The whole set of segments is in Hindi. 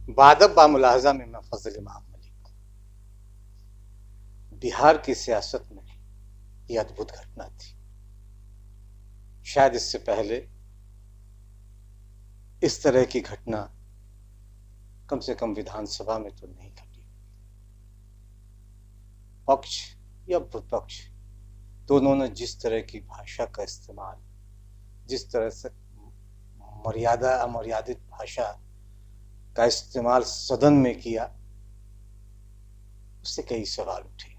बादब बा मुलाहजा में मैं फजल इमाम मलिक। बिहार की सियासत में यह अद्भुत घटना थी। शायद इससे पहले इस तरह की घटना कम से कम विधानसभा में तो नहीं घटी। पक्ष या विपक्ष दोनों ने जिस तरह की भाषा का इस्तेमाल, जिस तरह से मर्यादा अमर्यादित भाषा का इस्तेमाल सदन में किया, उससे कई सवाल उठे।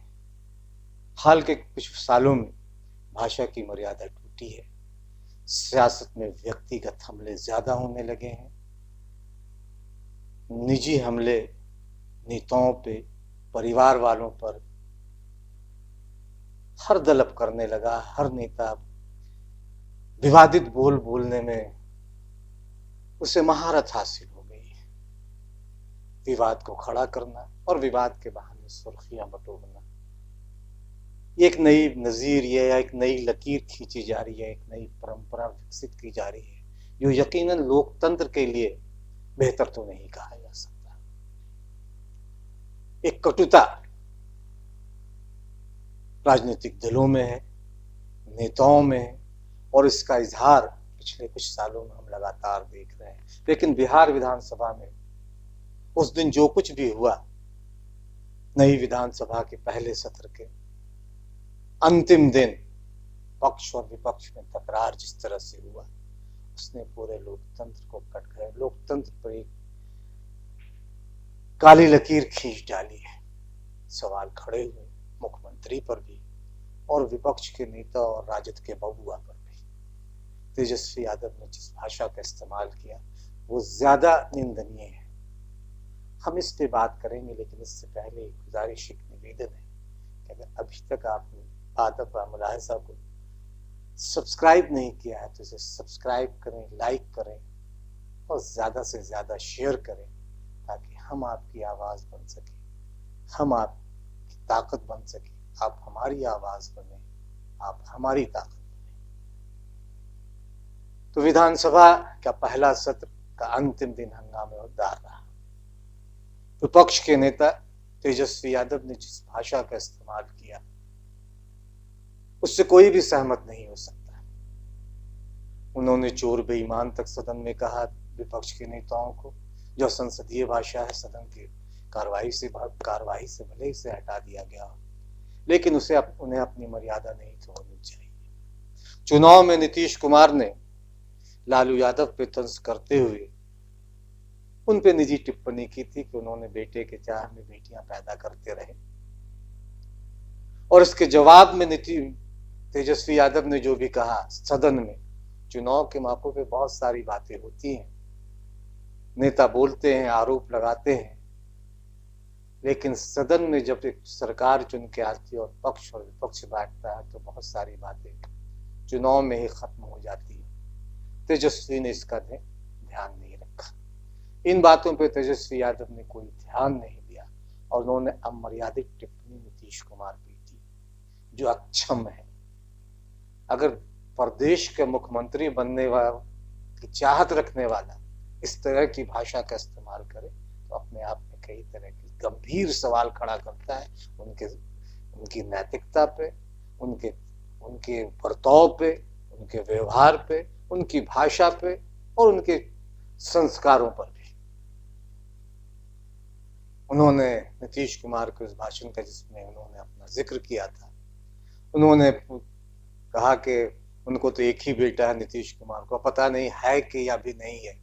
हाल के कुछ सालों में भाषा की मर्यादा टूटी है। सियासत में व्यक्तिगत हमले ज्यादा होने लगे हैं। निजी हमले नेताओं पे, परिवार वालों पर हर दल अब करने लगा। हर नेता विवादित बोल बोलने में उसे महारत हासिल हो गई है। विवाद को खड़ा करना और विवाद के बहाने सुर्खियां बटोरना, एक नई नजीर या एक नई लकीर खींची जा रही है, एक नई परंपरा विकसित की जा रही है, जो यकीनन लोकतंत्र के लिए बेहतर तो नहीं कहा जा सकता। एक कटुता राजनीतिक दलों में है, नेताओं में है, और इसका इजहार पिछले कुछ सालों में हम लगातार देख रहे हैं। लेकिन बिहार विधानसभा में उस दिन जो कुछ भी हुआ, नई विधानसभा के पहले सत्र के अंतिम दिन पक्ष और विपक्ष में तकरार जिस तरह से हुआ, उसने पूरे लोकतंत्र को कट गए, लोकतंत्र पर एक काली लकीर खींच डाली है। सवाल खड़े हुए मुख्यमंत्री पर भी और विपक्ष के नेता और राजद के बबुआ पर भी। तेजस्वी यादव ने जिस भाषा का इस्तेमाल किया वो ज्यादा निंदनीय है। हम इस पे बात करेंगे, लेकिन इससे पहले एक गुजारिश, एक निवेदन है कि अगर अभी तक आपने बादब बा मुलाहजा को सब्सक्राइब नहीं किया है तो इसे सब्सक्राइब करें, लाइक करें और ज्यादा से ज्यादा शेयर करें, ताकि हम आपकी आवाज बन सके, हम आपकी ताकत बन सके। आप हमारी आवाज बने, आप हमारी ताकत बने। तो विधानसभा का पहला सत्र का अंतिम दिन हंगामेदार रहा। विपक्ष के नेता तेजस्वी यादव ने जिस भाषा का इस्तेमाल किया, उससे कोई भी सहमत नहीं हो सकता। उन्होंने चोर बेईमान तक सदन में कहा विपक्ष के नेताओं को, जो संसदीय भाषा है। सदन की कार्रवाई से भले इसे हटा दिया गया हो, लेकिन उन्हें अपनी मर्यादा नहीं तोड़नी चाहिए। चुनाव में नीतीश कुमार ने लालू यादव पे तंज करते हुए उन पे निजी टिप्पणी की थी कि उन्होंने बेटे के चाह में बेटियां पैदा करते रहे, और इसके जवाब में तेजस्वी यादव ने जो भी कहा सदन में, चुनाव के मौके पे बहुत सारी बातें होती हैं, नेता बोलते हैं, आरोप लगाते हैं, लेकिन सदन में जब एक सरकार चुन के आती है और पक्ष और विपक्ष बैठता है तो बहुत सारी बातें चुनाव में ही खत्म हो जाती है। तेजस्वी ने इसका ध्यान नहीं रखा। इन बातों पे तेजस्वी यादव ने कोई ध्यान नहीं दिया और उन्होंने अमर्यादित टिप्पणी नीतीश कुमार पे की, जो अक्षम है। अगर प्रदेश के मुख्यमंत्री बनने की चाहत रखने वाला इस तरह की भाषा का इस्तेमाल करे तो अपने आप में कई तरह के गंभीर सवाल खड़ा करता है, उनकी नैतिकता पे, उनके बर्ताव पे, उनके व्यवहार पे, उनकी भाषा पे और उनके संस्कारों पर भी। उन्होंने नीतीश कुमार के उस भाषण का जिसमें उन्होंने अपना जिक्र किया था, उन्होंने कहा कि उनको तो एक ही बेटा है नीतीश कुमार को, पता नहीं है कि या भी नहीं है।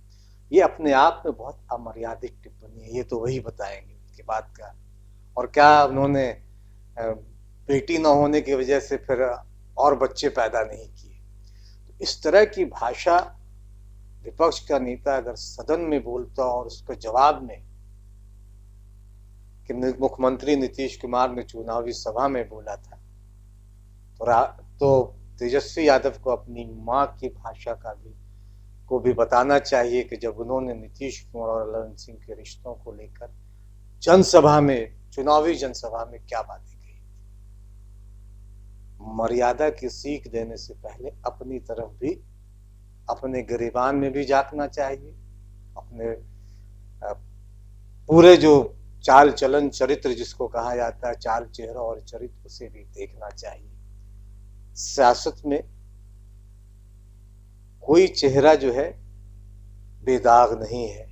ये अपने आप में बहुत अमर्यादित टिप्पणी है, ये तो वही बताएंगे उनकी बात का। और क्या उन्होंने बेटी न होने की वजह से फिर और बच्चे पैदा नहीं किए? तो इस तरह की भाषा विपक्ष का नेता अगर सदन में बोलता और उसके जवाब में कि मुख्यमंत्री नीतीश कुमार ने चुनावी सभा में बोला था, तो तेजस्वी यादव को अपनी मां की भाषा को भी बताना चाहिए कि जब उन्होंने नीतीश कुमार और ललन सिंह के रिश्तों को लेकर जनसभा में, चुनावी जनसभा में क्या बातें कही। मर्यादा की सीख देने से पहले अपनी तरफ भी, अपने गिरेबान में भी झांकना चाहिए, अपने पूरे जो चाल चलन चरित्र जिसको कहा जाता है, चाल चेहरा और चरित्र, उसे भी देखना चाहिए। सियासत में कोई चेहरा जो है बेदाग नहीं है,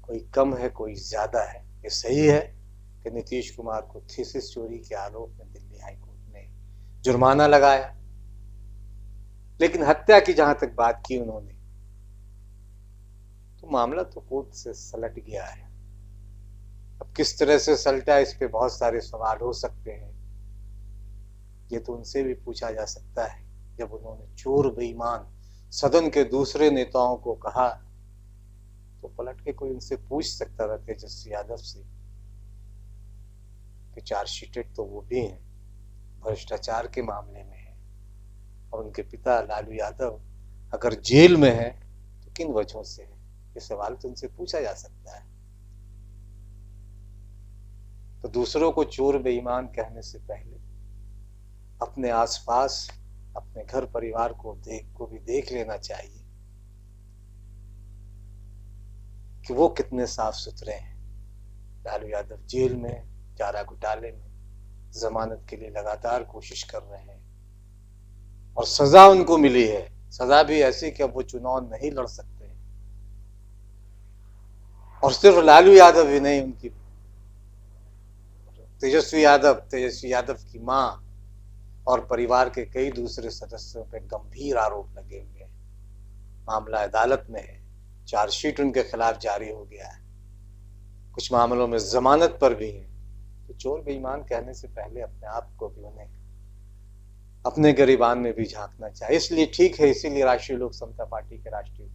कोई कम है कोई ज्यादा है। ये सही है कि नीतीश कुमार को थीसिस चोरी के आरोप में दिल्ली हाई कोर्ट ने जुर्माना लगाया, लेकिन हत्या की जहां तक बात की उन्होंने, तो मामला तो कोर्ट से सलट गया है। अब किस तरह से सलटा, इस पे बहुत सारे सवाल हो सकते हैं। ये तो उनसे भी पूछा जा सकता है। जब उन्होंने चोर बेईमान सदन के दूसरे नेताओं को कहा, तो पलट के कोई उनसे पूछ सकता था, तेजस्वी यादव से, कि चार्जशीटेड तो वो भी हैं, भ्रष्टाचार के मामले में है, और उनके पिता लालू यादव अगर जेल में है तो किन वजहों से है। ये सवाल तो उनसे पूछा जा सकता है। तो दूसरों को चोर बेईमान कहने से पहले अपने आसपास, अपने घर परिवार को भी देख लेना चाहिए कि वो कितने साफ सुथरे हैं। लालू यादव जेल में, चारा घोटाले में, जमानत के लिए लगातार कोशिश कर रहे हैं, और सजा उनको मिली है। सजा भी ऐसी कि अब वो चुनाव नहीं लड़ सकते। और सिर्फ लालू यादव ही नहीं, उनकी तेजस्वी यादव की मां और परिवार के कई दूसरे सदस्यों पर गंभीर आरोप लगे हुए हैं। मामला अदालत में है, चार्जशीट उनके खिलाफ जारी हो गया है, कुछ मामलों में जमानत पर भी है। तो चोर बेईमान कहने से पहले अपने आप को भी, उन्हें अपने गिरेबान में भी झांकना चाहिए। इसलिए ठीक है, इसीलिए राष्ट्रीय लोक समता पार्टी के राष्ट्रीय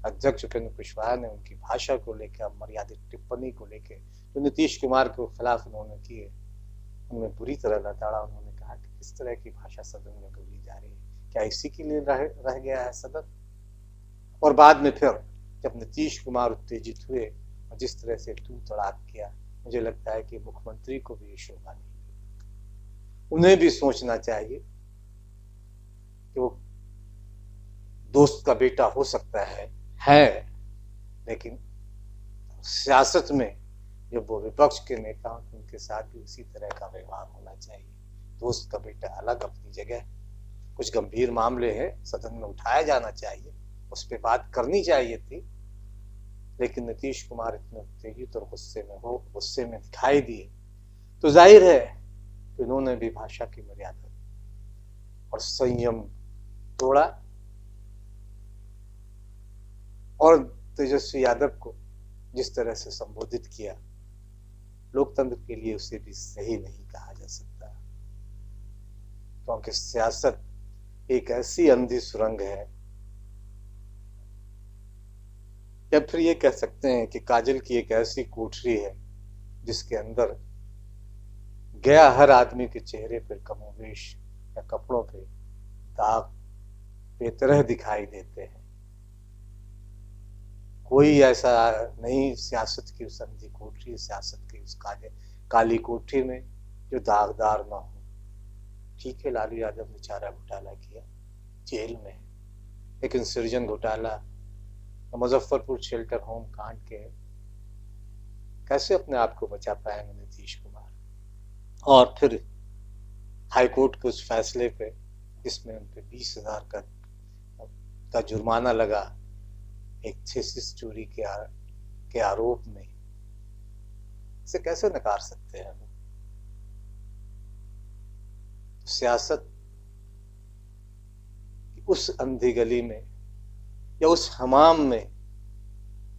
अध्यक्ष उपेंद्र कुशवाहा ने उनकी भाषा को लेकर, मर्यादित टिप्पणी को लेकर जो नीतीश कुमार के खिलाफ उन्होंने की है, उनमें बुरी तरह लताड़ा। उन्होंने कहा कि किस तरह की भाषा सदन में बोली जा रही है, क्या इसी के लिए रह गया है सदन। और बाद में फिर जब नीतीश कुमार उत्तेजित हुए और जिस तरह से तू तड़ाक किया, मुझे लगता है कि मुख्यमंत्री को भी ये शोभा नहीं। उन्हें भी सोचना चाहिए कि वो दोस्त का बेटा हो सकता है, लेकिन सियासत में जब वो विपक्ष के नेता हों तो उनके साथ भी उसी तरह का व्यवहार होना चाहिए। दोस्त का बेटा अलग अपनी जगह, कुछ गंभीर मामले हैं, सदन में उठाया जाना चाहिए, उस पर बात करनी चाहिए थी, लेकिन नीतीश कुमार इतने उत्तेजित और गुस्से में दिखाई दिए, तो जाहिर है कि उन्होंने भी भाषा की मर्यादा और संयम तोड़ा, और तेजस्वी यादव को जिस तरह से संबोधित किया, लोकतंत्र के लिए उसे भी सही नहीं कहा जा सकता। क्योंकि सियासत एक ऐसी अंधी सुरंग है, या फिर ये कह सकते हैं कि काजल की एक ऐसी कोठरी है जिसके अंदर गया हर आदमी के चेहरे पर कमोवेश या कपड़ों पे दाग बेतरह दिखाई देते हैं। कोई ऐसा नहीं सियासत की उस अंधी कोठरी, सियासत की उस काली कोठरी में जो दागदार ना हो। ठीक है, लालू यादव ने चारा घोटाला किया, जेल में, लेकिन सृजन घोटाला, मुजफ्फरपुर शेल्टर होम कांड के कैसे अपने आप को बचा पाएंगे नीतीश कुमार। और फिर हाईकोर्ट के उस फैसले पे जिसमें उन पे 20,000 का जुर्माना लगा एक थीसिस चोरी के आरोप में, इसे कैसे नकार सकते हैं हम। सियासत उस अंधी गली में या उस हमाम में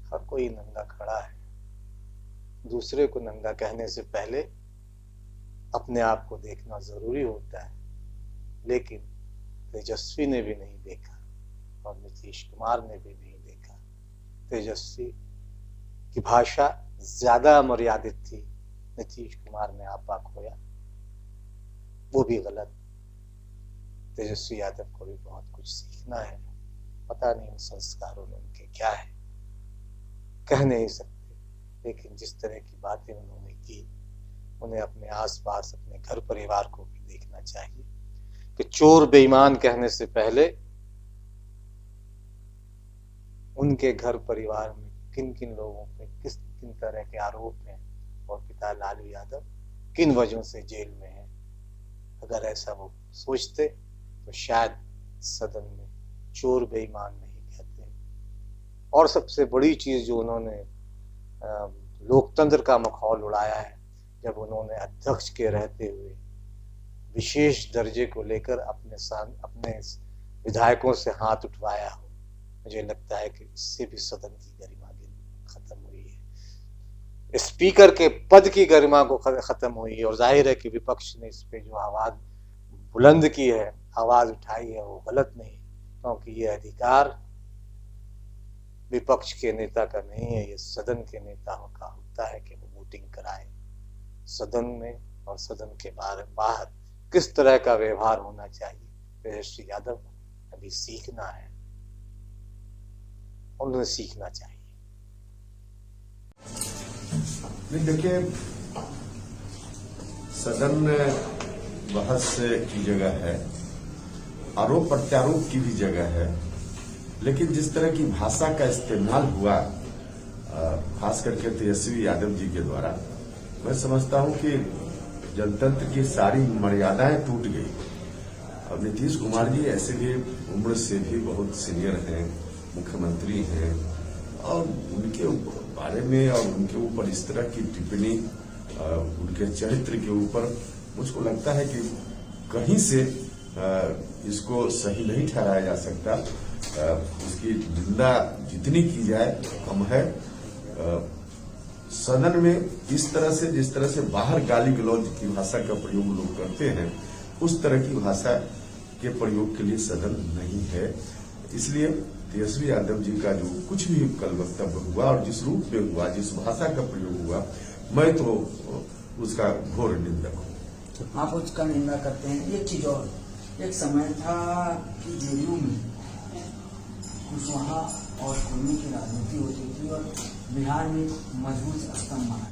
हर कोई नंगा खड़ा है। दूसरे को नंगा कहने से पहले अपने आप को देखना जरूरी होता है, लेकिन तेजस्वी ने भी नहीं देखा और नीतीश कुमार ने भी नहीं देखा। तेजस्वी की भाषा ज्यादा मर्यादित थी, नीतीश कुमार ने आपा खोया, वो भी गलत। तेजस्वी यादव को भी बहुत कुछ सीखना है, पता नहीं उन संस्कारों में उनके क्या है, कह नहीं सकते, लेकिन जिस तरह की बातें उन्होंने की, उन्हें अपने आसपास अपने घर परिवार को भी देखना चाहिए कि चोर बेईमान कहने से पहले उनके घर परिवार में किन किन लोगों पे किस किन तरह के आरोप हैं और पिता लालू यादव किन वजहों से जेल में है। अगर ऐसा वो सोचते तो शायद सदन में चोर बेईमान नहीं कहते। और सबसे बड़ी चीज जो उन्होंने लोकतंत्र का मखौल उड़ाया है, जब उन्होंने अध्यक्ष के रहते हुए विशेष दर्जे को लेकर अपने विधायकों से हाथ उठवाया हो, मुझे लगता है कि इससे भी सदन की गरिमा खत्म हुई है, स्पीकर के पद की गरिमा को खत्म हुई है। और जाहिर है कि विपक्ष ने इस पे जो आवाज बुलंद की है, आवाज उठाई है, वो गलत नहीं, क्योंकि ये अधिकार विपक्ष के नेता का नहीं है, ये सदन के नेताओं का होता है कि वो वोटिंग कराए। सदन में और सदन के बाहर किस तरह का व्यवहार होना चाहिए, तेजस्वी यादव अभी सीखना है, उन्हें सीखना चाहिए। देखिए, सदन बहस की जगह है, आरोप प्रत्यारोप की भी जगह है, लेकिन जिस तरह की भाषा का इस्तेमाल हुआ खास करके तेजस्वी यादव जी के द्वारा, मैं समझता हूं कि जनतंत्र की सारी मर्यादाएं टूट गई। अब नीतीश कुमार जी ऐसे भी उम्र से भी बहुत सीनियर हैं, मुख्यमंत्री हैं, और उनके बारे में और उनके ऊपर इस तरह की टिप्पणी उनके चरित्र के ऊपर मुझको लगता है कि कहीं से इसको सही नहीं ठहराया जा सकता। इसकी निंदा जितनी की जाए कम है। सदन में इस तरह से, जिस तरह से बाहर गाली गलौज की भाषा का प्रयोग लोग करते हैं, उस तरह की भाषा के प्रयोग के लिए सदन नहीं है। इसलिए तेजस्वी यादव जी का जो कुछ भी कल वक्तव्य हुआ और जिस रूप में हुआ, जिस भाषा का प्रयोग हुआ, मैं तो उसका घोर निंदक हूँ। आप उसका निंदा करते हैं। एक चीज और, एक समय था कि जेडीयू में कुशवाहा और खुर्मी की राजनीति होती थी और बिहार में मजबूत स्तंभ बना।